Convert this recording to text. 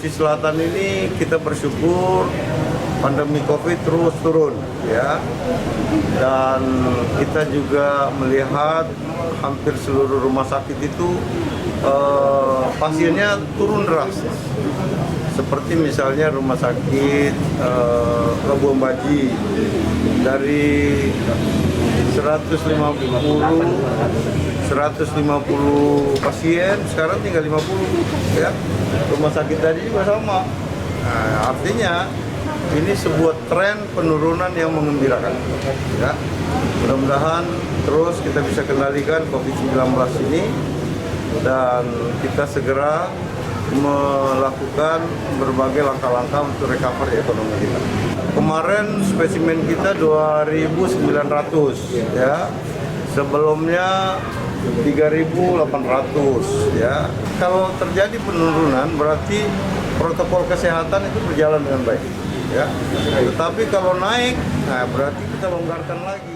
Sulawesi Selatan ini kita bersyukur pandemi COVID terus turun ya. Dan kita juga melihat hampir seluruh rumah sakit itu pasiennya turun drastis. Seperti misalnya rumah sakit Labuan Baji dari 150 pasien sekarang tinggal 50 ya. Rumah sakit tadi juga sama. Nah, artinya ini sebuah tren penurunan yang mengembirakan ya. Mudah-mudahan terus kita bisa kendalikan COVID-19 ini dan kita segera melakukan berbagai langkah-langkah untuk recovery ekonomi kita. Kemarin spesimen kita 2.900 ya. Sebelumnya 3.800 ya. Kalau terjadi penurunan berarti protokol kesehatan itu berjalan dengan baik ya. Tetapi kalau naik, nah berarti kita longgarkan lagi.